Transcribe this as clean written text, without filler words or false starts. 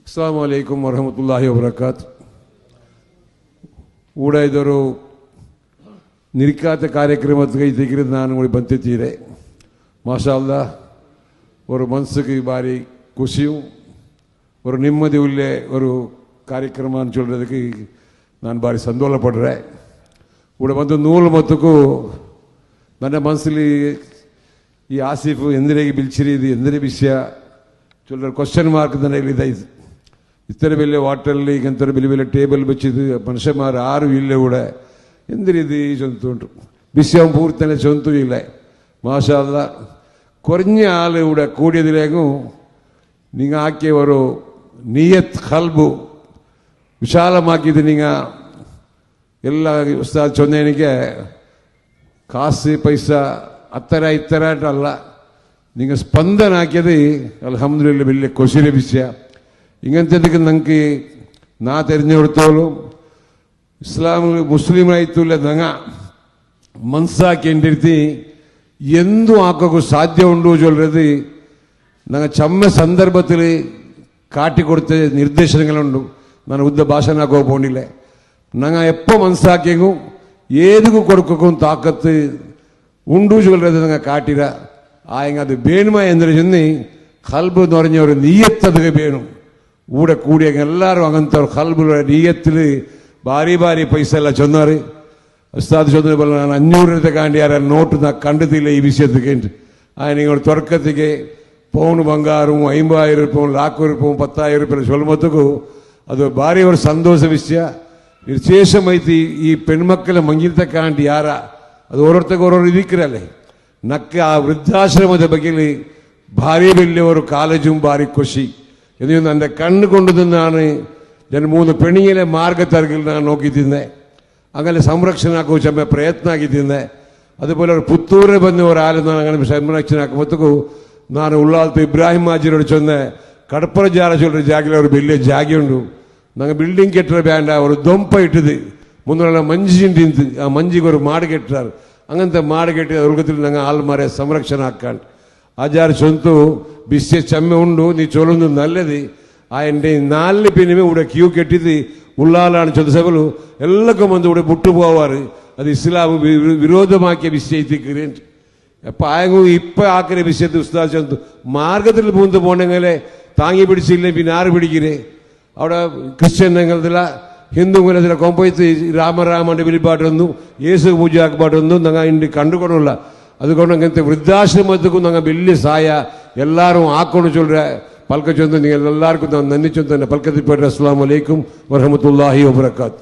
ಅಸ್ಸಲಾಮು ಅಲೈಕುಂ ವರಹಮತುಲ್ಲಾಹಿ ವಬರಕಾತ್. ಕೂಡ ಇದೊರು ನಿರಿಕಾತ ಕಾರ್ಯಕ್ರಮಕ್ಕೆ ತೆಗೆದು ನಾನು ಕೂಡ ಬಂತಿದ್ದೀರೆ. ಮಾಷಾ ಅಲ್ಲಾ, ஒரு மனசுக்கு பாரி குஷியும் ஒரு நிம்மதி உள்ள ஒரு காரியக்கிரமம்னு சொல்கிறதுக்கு நான் பாரி சந்தோஷப்படுறேன். கூட வந்து நூல் மொத்தಕ್ಕೂ ನನ್ನ ಮನಸ್ಸಲ್ಲಿ ಈ ಆಸಿಫ್ ಎಂದಿರಿಗೆ ಬಿಲ್ಚಿರಿ ಇದು ಎಂದಿರ ವಿಷಯ ಚೊಲ್ಲರ ಕ್ವಶನ್ ಮಾರ್ಕ್ ನನಗೆ ಇತರ ಬೆಲೆ ವಾಟರ್ಲಿ ಈಗಂತರ ಬೆಲೆ ಬೆಲೆ ಟೇಬಲ್ ಬೆಚ್ಚಿದು ಮನುಷ್ಯಮಾರು ಆರು ಇಲ್ಲ ಕೂಡ എന്തിരിത് ചൊന്തുണ്ട് വിഷയം പൂർത്തന്നെ ചൊന്തുമില്ല. മാഷാ അല്ലാ, കുറഞ്ഞ ആൾ ഇവിടെ കൂടിയതിലേക്കും നിങ്ങൾ ആക്കിയ ഒരു നിയത്ത് ഖൽബു വിശാലമാക്കിയത് നിങ്ങൾ എല്ലാ ഉസ്താദ് ചൊന്ന എനിക്ക് കാശ് പൈസ അത്തര ഇത്തരായിട്ടല്ല, നിങ്ങൾ സ്പന്ദനാക്കിയത് അൽഹംദുലില്ലാ വലിയ ಖುಷಿಯ ವಿಷಯ. ഇങ്ങനത്തെ നിങ്ങൾക്ക് നാ തിരഞ്ഞെടുത്തോളും ഇസ്ലാം മുസ്ലിം ആയിട്ടുള്ള ഞങ്ങ മനസ്സാക്കേണ്ടിരുത്തി എന്തും ആക്കോ സാധ്യമുണ്ടോ ചൊല്ലത് ഞങ്ങൾ ചമ്മ സന്ദർഭത്തിൽ കാട്ടിക്കൊടുത്ത നിർദ്ദേശങ്ങളുണ്ട്. ನಾನು ಉದ್ದ ಭಾಷಣ ಹಾಕೋ പോണില്ല. ഞങ്ങൾ എപ്പോൾ മനസ്സാക്കിയെങ്കും ഏതുക്കും കൊടുക്കും താക്കത്ത് ഉണ്ടു ചൊല്ലത് ഞങ്ങൾ കാട്ടിര ആയെങ്കിൽ അത് വേണുമ എന്നൊരു ചെന്ന് ഖൽബ് എന്ന് പറഞ്ഞ ഒരു നീയത്തത് വേണം. കൂടെ കൂടിയ എല്ലാവരും അങ്ങനത്തെ ഒരു ഖൽബുള്ള നീയത്തിൽ ഭാരി ഭാരി പൈസ എല്ലാം ചൊന്നാറ്. ഉസ്താദ് ചൊന്നത് പോലെ ನಾನು 500 ಕಾಂಡಿ ಯಾರ ನೋಟು ನಾ ಕಂಡದಿಲ್ಲ ಈ ವಿಷಯಕ್ಕೆ. നിങ്ങൾ തുറക്കത്തേക്ക് പൗണ് ಬಂಗಾರവും 50,000 ರೂಪಾಯಿ ಲಾಖ ರೂಪಾಯಿ 10,000 ರೂಪಾಯಿ ചൊല്ലുമ്പോഴത്തേക്കു ಅದು ಭಾರಿ ഒരു സന്തോഷ ವಿಷಯ. വിശേഷമായിട്ട് ഈ പെൺമക്കളെ മങ്ങിലത്തെ കാണ്ടി ಯಾರ ಅದು ഓരോരുത്തർക്ക് ഓരോ ഇരിക്കരല്ലേ. നക്ക് ആ വൃദ്ധാശ്രമದ ಬಗ್ಗೆ ಭಾರಿ വലിയ ഒരു ಕಾಲೇಜും ಭಾರಿ ಖುಷಿ. ಎಂದು എൻ്റെ കണ്ണു കൊണ്ട് നിന്നാണ് ഞാൻ 3 പെണ്ണുങ്ങളെ മാർഗത്തർക്കിൽ ഞാൻ നോക്കിത്തിന്നെ. അങ്ങനെ സംരക്ഷണ ആക്കുക ചമ്മ പ്രയത്ന ആക്കിത്തിന്നെ. അതുപോലെ ഒരു പുത്തൂരെ ಬಂದು ഒരാളെന്ന് അങ്ങനെ സംരക്ഷണ ആക്കുമ്പോഴത്തേക്കു ನಾನು ಉಳ್ಳಾಲ್ತು ಇಬ್ರಾಹಿಂ ಹಾಜಿರೋಡು ಚೊಂದ ಕಡಪರ ಜಾರ ಚೊಲ್ಲರ ಜಾಗಿಲ ഒരു വലിയ ಜಾಗಿಯುಂಡು. ഞങ്ങൾ ബിൽഡിംഗ് കെട്ടുന്ന വേണ്ട ഒരു ദൊമ്പ ഇട്ടത് മുന്നുള്ള മഞ്ചിണ്ട്. ആ മഞ്ചിക്ക് ഒരു മാട് കെട്ടാറ്. അങ്ങനത്തെ മാട് കെട്ടി ഉൽഗത്തിൽ ഞങ്ങൾ ആൾമാരെ സംരക്ഷണ ആക്കാൻ ആചാര ചൊന്തു ബിസ്യ ചമ്മ ഉണ്ടു. നീ ചൊല്ലുന്നു നല്ലത്. ആ എൻ്റെ 4 പിന്നിമേ ഇവിടെ ക്യൂ കെട്ടിയത് ഉള്ളാലാണ് ചൊന്ന സഭలు എല്ലാവർക്കും വന്ന് ഇവിടെ വിട്ടുപോവാറ്. അത് ഇസ്ലാം വിരോധമാക്കിയ വിഷയത്തിൽ എപ്പോൾ ആയെങ്കിലും ഇപ്പം ആക്കുന്ന വിഷയത്തിൽ ഉസ്താദ് ചൊന്തു മാർഗത്തിൽ പൂന്ത് പോണെങ്കിലേ താങ്ങി പിടിച്ചില്ലേ പിന്നെ ആറ് പിടിக்கிறേ. അവിടെ ക്രിസ്ത്യൻ ഞങ്ങളതില ഹിന്ദു കുലത്തില കൊമ്പോയ്ത്ത് രാമരാമന്റെ വെളിപ്പാട്ടൊന്നും യേശു പൂജാക്കപ്പാട്ടൊന്നും ഞങ്ങൾ ഇണ്ട് കണ്ടുകൊണ്ടുള്ള. അതുകൊണ്ട് അങ്ങനത്തെ വൃദ്ധാശ്രമത്തിക്കും ഞങ്ങൾ വലിയ സഹായ എല്ലാവരും ആക്കൊണ്ട് ചൊല്ലുക പൽക്ക ചൊന്ന് നിങ്ങൾ എല്ലാവർക്കും നന്ദി ചൊന്ന് തന്നെ പൽക്കത്തിൽ പോയിട്ട് അസ്സലാമു അലൈക്കും വറഹ്മത്തുള്ളാഹി വബറകാത്ത്.